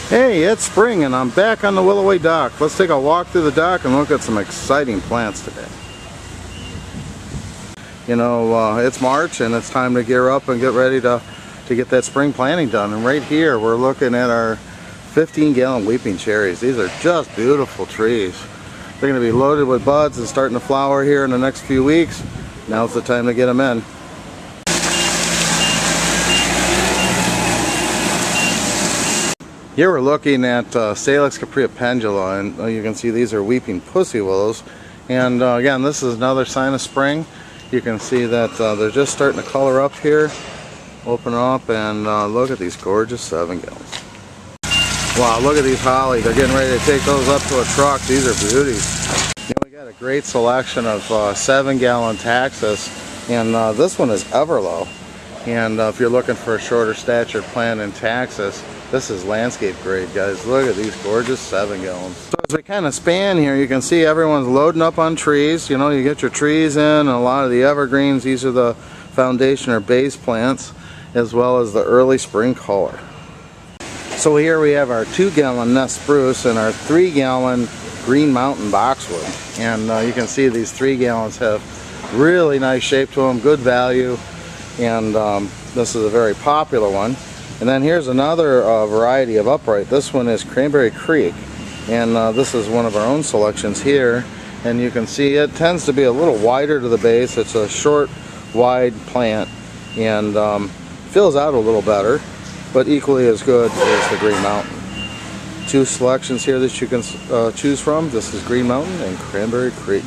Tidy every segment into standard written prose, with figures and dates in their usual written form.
Hey, it's spring and I'm back on the Willoway dock. Let's take a walk through the dock and look at some exciting plants today. You know, it's March and it's time to gear up and get ready to get that spring planting done. And right here we're looking at our 15-gallon weeping cherries. These are just beautiful trees. They're going to be loaded with buds and starting to flower here in the next few weeks. Now's the time to get them in. Here we're looking at Salix caprea pendula, and you can see these are weeping pussy willows. And again, this is another sign of spring. You can see that they're just starting to color up here, open up, and look at these gorgeous 7 gallons. Wow, look at these holly. They're getting ready to take those up to a truck. These are beauties. You know, we got a great selection of 7-gallon taxus, and this one is Everlow. And if you're looking for a shorter statured plant in taxus, this is landscape grade, guys. Look at these gorgeous 7 gallons. So as we kind of span here, you can see everyone's loading up on trees. You know, you get your trees in, and a lot of the evergreens, these are the foundation or base plants, as well as the early spring color. So here we have our 2-gallon nest spruce and our 3-gallon Green Mountain boxwood. And you can see these 3 gallons have really nice shape to them, good value, and this is a very popular one. And then here's another variety of upright. This one is Cranberry Creek, and this is one of our own selections here. And you can see it tends to be a little wider to the base. It's a short, wide plant, and fills out a little better, but equally as good as the Green Mountain. 2 selections here that you can choose from. This is Green Mountain and Cranberry Creek.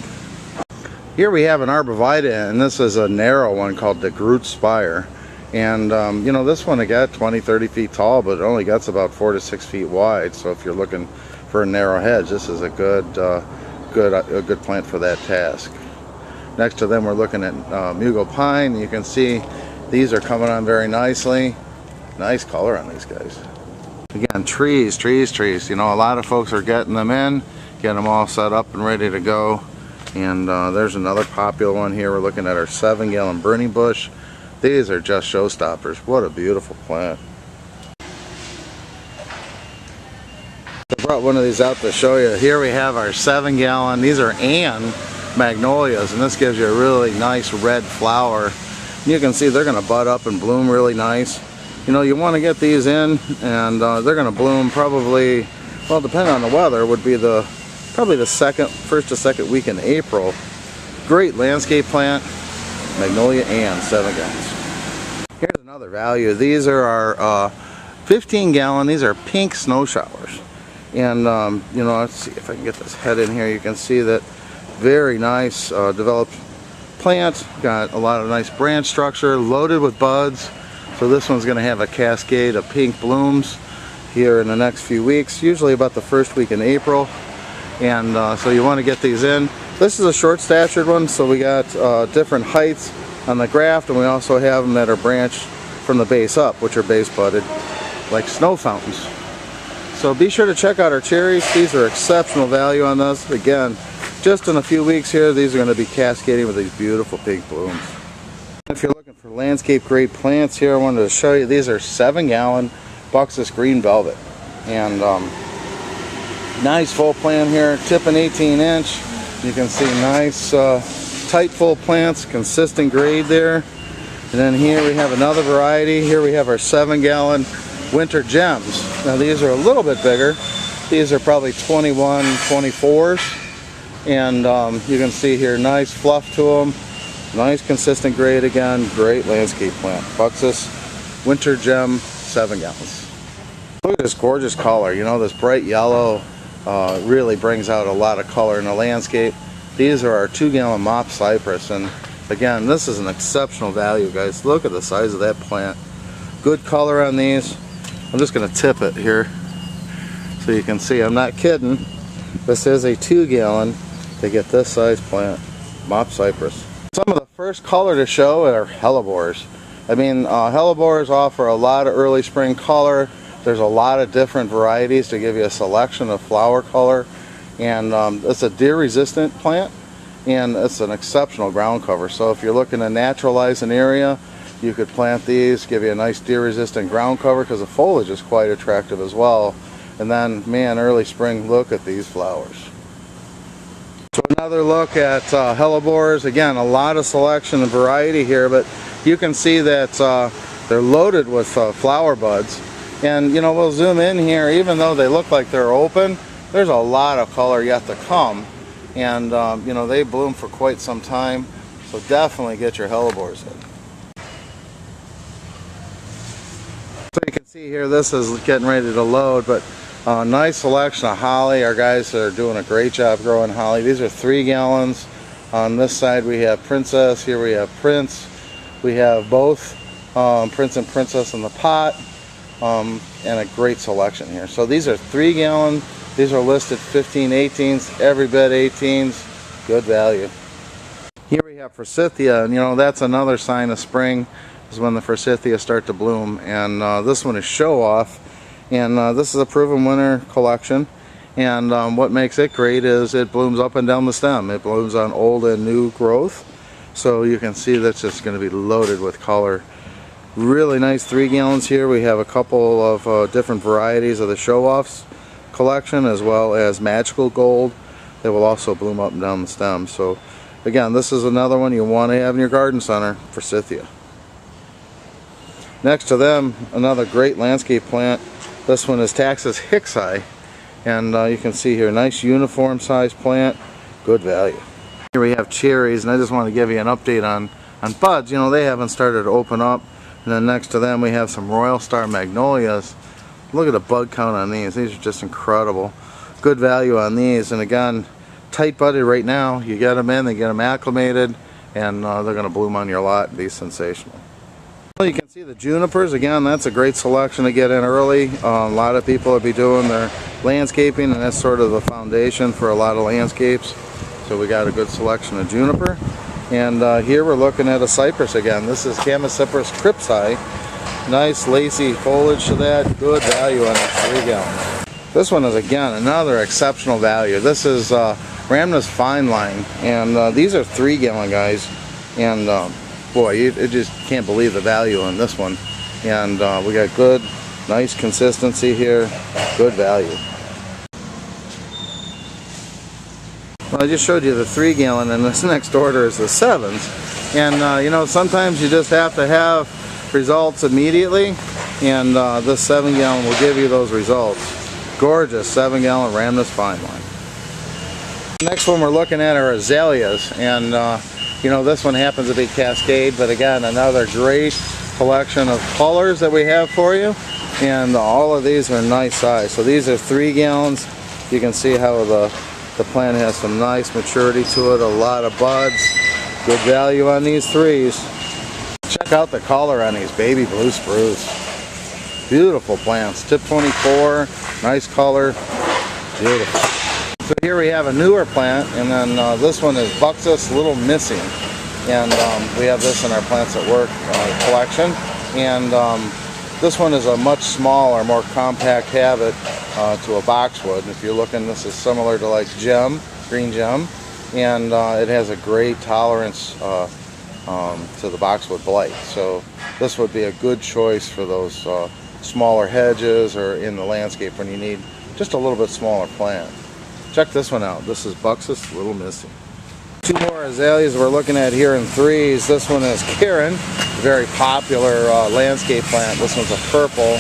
Here we have an arborvitae, and this is a narrow one called the Groot Spire. And you know, this one it got 20-30 feet tall, but it only gets about 4 to 6 feet wide. So if you're looking for a narrow hedge, this is a good plant for that task. Next to them we're looking at Mugo Pine. You can see these are coming on very nicely. Nice color on these guys. Again, trees. You know, a lot of folks are getting them in, getting them all set up and ready to go. And there's another popular one here. We're looking at our 7-gallon burning bush. These are just showstoppers. What a beautiful plant. I brought one of these out to show you. Here we have our 7-gallon. These are Ann magnolias, and this gives you a really nice red flower. You can see they're going to bud up and bloom really nice. You know, you want to get these in, and they're going to bloom probably, well, depending on the weather, would be probably the first to second week in April. Great landscape plant. Magnolia Ann, 7 gallons. Here's another value. These are our 15-gallon. These are pink snow showers. And you know, let's see if I can get this head in here. You can see that very nice developed plant. Got a lot of nice branch structure, loaded with buds. So this one's going to have a cascade of pink blooms here in the next few weeks, usually about the first week in April. And so you want to get these in. This is a short statured one, so we got different heights on the graft, and we also have them that are branched from the base up, which are base budded like snow fountains. So be sure to check out our cherries. These are exceptional value on this. Again, just in a few weeks here, these are going to be cascading with these beautiful pink blooms. If you're looking for landscape grade plants here, I wanted to show you these are 7-gallon Buxus Green Velvet. And nice full plant here, tipping 18-inch. You can see nice tight full plants, consistent grade there. And then here we have another variety. Here we have our 7-gallon Winter Gems. Now these are a little bit bigger. These are probably 21, 24s. And you can see here nice fluff to them. Nice consistent grade again. Great landscape plant. Buxus Winter Gem, 7 gallons. Look at this gorgeous color. You know, this bright yellow really brings out a lot of color in the landscape. These are our 2-gallon mop cypress, and again, this is an exceptional value, guys. Look at the size of that plant. Good color on these. I'm just going to tip it here so you can see. I'm not kidding. This is a 2-gallon to get this size plant, mop cypress. Some of the first color to show are hellebores. I mean, hellebores offer a lot of early spring color. There's a lot of different varieties to give you a selection of flower color, and it's a deer resistant plant, and it's an exceptional ground cover. So if you're looking to naturalize an area, you could plant these, give you a nice deer resistant ground cover, because the foliage is quite attractive as well. And then, man, early spring, look at these flowers. So another look at hellebores. Again, a lot of selection and variety here, but you can see that they're loaded with flower buds. And you know, we'll zoom in here. Even though they look like they're open, there's a lot of color yet to come. And you know, they bloom for quite some time, so definitely get your hellebores in. So you can see here, this is getting ready to load, but nice selection of holly. Our guys are doing a great job growing holly. These are 3 gallons. On this side we have Princess, here we have Prince. We have both Prince and Princess in the pot, and a great selection here. So these are 3 gallon. These are listed 15, 18s, every bit 18s, good value. Here we have forsythia, and you know, that's another sign of spring, is when the forsythia start to bloom. And this one is show off, and this is a proven winner collection. And what makes it great is it blooms up and down the stem. It blooms on old and new growth, so you can see that's just going to be loaded with color. Really nice 3 gallons here. We have a couple of different varieties of the show offs collection, as well as magical gold. They will also bloom up and down the stem. So again, this is another one you want to have in your garden center, forsythia. Next to them, another great landscape plant. This one is Taxus hicksii, and you can see here, nice uniform sized plant, good value. Here we have cherries, and I just want to give you an update on buds. You know, they haven't started to open up. And then next to them we have some Royal Star magnolias. Look at the bud count on these. These are just incredible. Good value on these. And again, tight budded right now. You get them in, they get them acclimated, and they're going to bloom on your lot and be sensational. Well, you can see the junipers. Again, that's a great selection to get in early. A lot of people will be doing their landscaping, and that's sort of the foundation for a lot of landscapes. So we got a good selection of juniper. And here we're looking at a cypress again. This is Chamaecyparis cripsii. Nice lacy foliage to that. Good value on it, 3 gallons. This one is again another exceptional value. This is Rhamnus fine line, and these are 3 gallon guys. And boy, you just can't believe the value on this one. And we got good, nice consistency here. Good value. Well, I just showed you the 3 gallon, and this next order is the 7s. And you know, sometimes you just have to have results immediately, and this 7 gallon will give you those results. Gorgeous 7 gallon Rhamnus fine line. Next one we're looking at are azaleas, and you know, this one happens to be Cascade, but again, another great collection of colors that we have for you, and all of these are nice size. So these are 3 gallons. You can see how the plant has some nice maturity to it, a lot of buds. Good value on these 3s. Check out the color on these baby blue spruce. Beautiful plants. Tip 24, nice color, beautiful. So here we have a newer plant, and then this one is Buxus Little Missing. And we have this in our Plants at Work collection. And this one is a much smaller, more compact habit to a boxwood. If you're looking, this is similar to like gem, green gem. And it has a great tolerance to the boxwood blight. So this would be a good choice for those smaller hedges or in the landscape when you need just a little bit smaller plant. Check this one out. This is Buxus Little Missing. 2 more azaleas we're looking at here in 3s. This one is Karen, a very popular landscape plant. This one's a purple.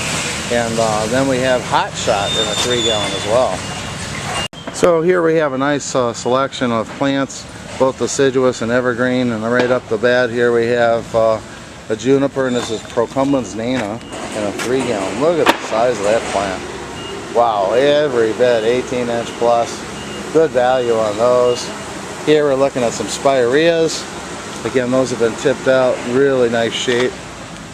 And then we have Hot Shot in a 3 gallon as well. So here we have a nice selection of plants, both deciduous and evergreen. And right up the bat here we have a juniper, and this is Procumbens nana in a 3 gallon. Look at the size of that plant. Wow, every bit 18-inch plus. Good value on those. Here we're looking at some spireas. Again, those have been tipped out. Really nice shape.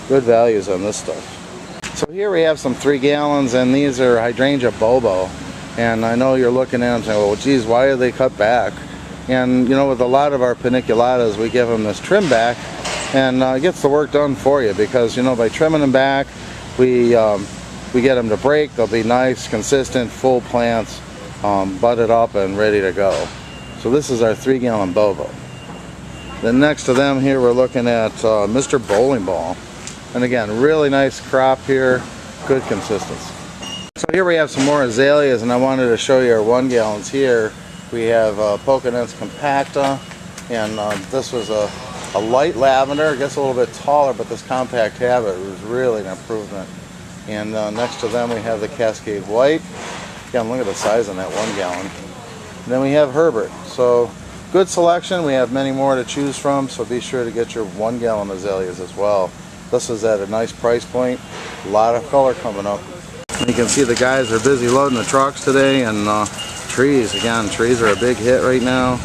Good values on this stuff. So here we have some 3 gallons, and these are hydrangea bobo. And I know you're looking at them saying, well, geez, why are they cut back? And you know, with a lot of our paniculatas, we give them this trim back, and it gets the work done for you, because you know, by trimming them back, we get them to break. They'll be nice, consistent, full plants, budded up and ready to go. So this is our 3 gallon bobo. Then next to them here we're looking at Mr. Bowling Ball. And again, really nice crop here, good consistency. So here we have some more azaleas, and I wanted to show you our 1 gallons here. We have Pocanets compacta, and this was a light lavender. It gets a little bit taller, but this compact habit was really an improvement. And next to them we have the Cascade White. Again, look at the size on that 1 gallon. And then we have Herbert. So good selection. We have many more to choose from, so be sure to get your 1 gallon azaleas as well. This is at a nice price point. A lot of color coming up. And you can see the guys are busy loading the trucks today, and trees, again, trees are a big hit right now.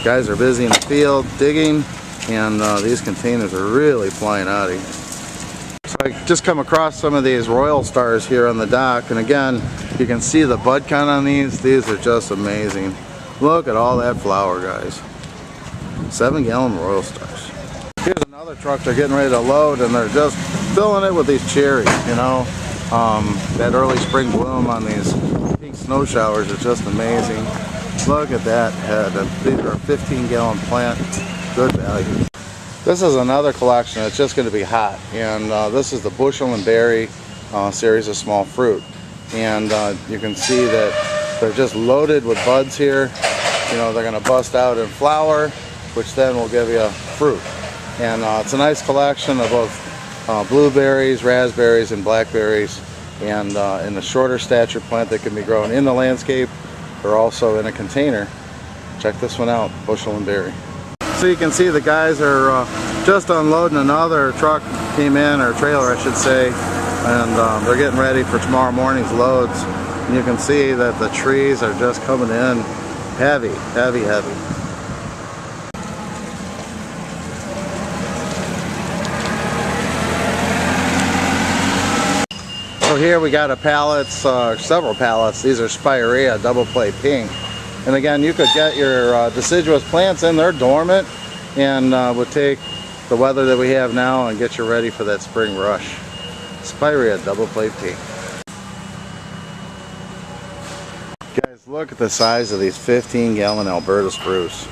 Guys are busy in the field digging, and these containers are really flying out of here. So I just come across some of these Royal Stars here on the dock, and again, you can see the bud count on these. These are just amazing. Look at all that flower, guys. 7 gallon Royal Stars. Here's another truck they're getting ready to load, and they're just filling it with these cherries, you know. That early spring bloom on these pink snow showers is just amazing. Look at that head. These are a 15 gallon plant. Good value. This is another collection that's just going to be hot, and this is the Bushel and Berry series of small fruit. And you can see that they're just loaded with buds here. You know, they're going to bust out in flower, which then will give you fruit. And it's a nice collection of both blueberries, raspberries, and blackberries, and in a shorter stature plant that can be grown in the landscape or also in a container. Check this one out, Bushel and Berry. So you can see the guys are just unloading another truck, came in, or trailer I should say, and they're getting ready for tomorrow morning's loads. And you can see that the trees are just coming in heavy, heavy, heavy. So here we got a pallets, several pallets. These are Spirea double play pink. And again, you could get your deciduous plants in. They're dormant, and would take the weather that we have now and get you ready for that spring rush. Spirea double play pink. Guys, look at the size of these 15 gallon Alberta spruce.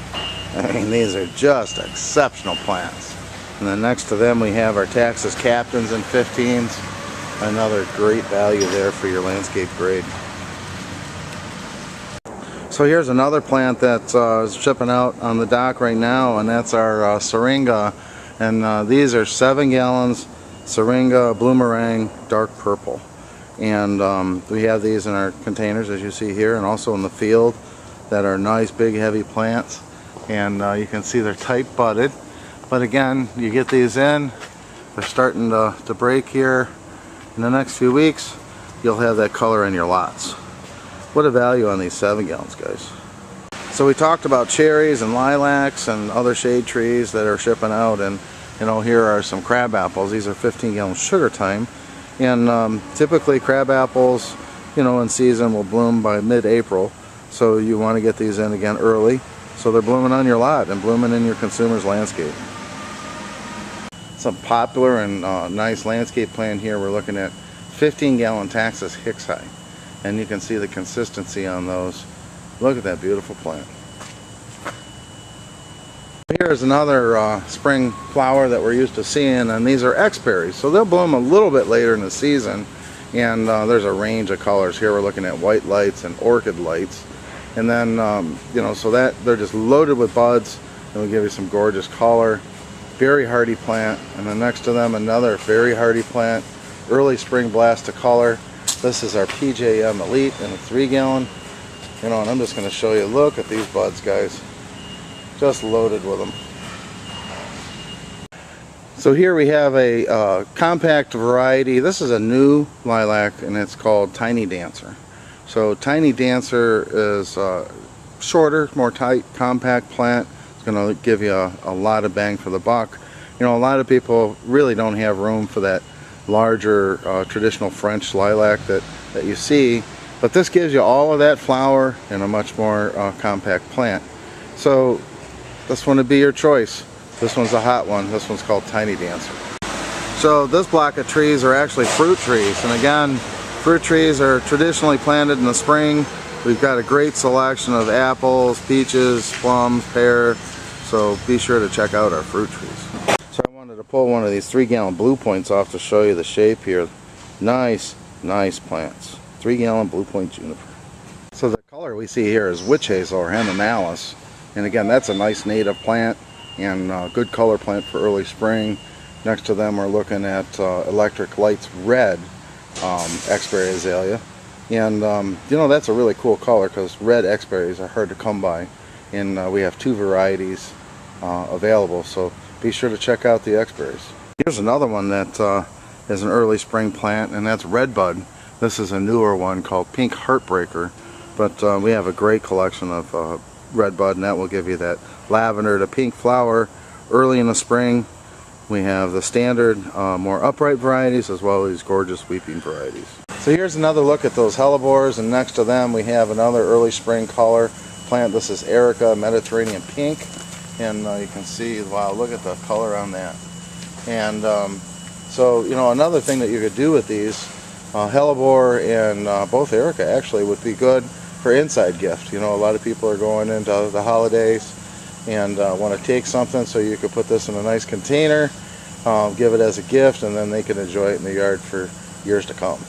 I mean, these are just exceptional plants. And then next to them we have our Texas Captains in 15s. Another great value there for your landscape grade. So here's another plant that's shipping out on the dock right now, and that's our Syringa. And these are 7 gallons Syringa Bloomerang dark purple. And we have these in our containers, as you see here, and also in the field, that are nice big heavy plants. And you can see they're tight budded. But again, you get these in, they're starting to break here. In the next few weeks, you'll have that color in your lots. What a value on these 7 gallons, guys. So we talked about cherries and lilacs and other shade trees that are shipping out, and you know, here are some crab apples. These are 15 gallon sugar time, and typically crab apples, you know, in season will bloom by mid-April, so you want to get these in again early so they're blooming on your lot and blooming in your consumer's landscape. Some popular and nice landscape plant here. We're looking at 15 gallon Taxus Hicksii, and you can see the consistency on those. Look at that beautiful plant. Here's another spring flower that we're used to seeing, and these are X-berries, so they'll bloom a little bit later in the season, and there's a range of colors. Here we're looking at white lights and orchid lights, and then you know, so that they're just loaded with buds, and will give you some gorgeous color. Very hardy plant, and then next to them another very hardy plant, early spring blast of color. This is our PJM Elite in a 3 gallon. You know, and I'm just going to show you. Look at these buds, guys, just loaded with them. So here we have a compact variety. This is a new lilac, and it's called Tiny Dancer. So Tiny Dancer is shorter, more tight, compact plant. It's going to give you a lot of bang for the buck. You know, a lot of people really don't have room for that larger traditional French lilac that you see, but this gives you all of that flower in a much more compact plant. So this one would be your choice. This one's a hot one. This one's called Tiny Dancer. So this block of trees are actually fruit trees, and again, fruit trees are traditionally planted in the spring. We've got a great selection of apples, peaches, plums, pear, so be sure to check out our fruit trees. So I wanted to pull one of these 3 gallon blue points off to show you the shape here. Nice, nice plants. 3-gallon Blue Point Juniper. So the color we see here is witch hazel or hemamelis, and again that's a nice native plant and good color plant for early spring. Next to them we're looking at Electric Lights Red Xberry azalea, and you know, that's a really cool color because red Xberries are hard to come by, and we have 2 varieties available, so be sure to check out the Xberries. Here's another one that is an early spring plant, and that's Redbud. This is a newer one called Pink Heartbreaker, but we have a great collection of Redbud, and that will give you that lavender to pink flower early in the spring. We have the standard, more upright varieties, as well as these gorgeous weeping varieties. So here's another look at those hellebores, and next to them we have another early spring color plant. This is Erica Mediterranean Pink, and you can see, wow, look at the color on that. And so, you know, another thing that you could do with these, hellebore and both Erica actually would be good for inside gift. You know, a lot of people are going into the holidays and want to take something, so you could put this in a nice container, give it as a gift, and then they can enjoy it in the yard for years to come.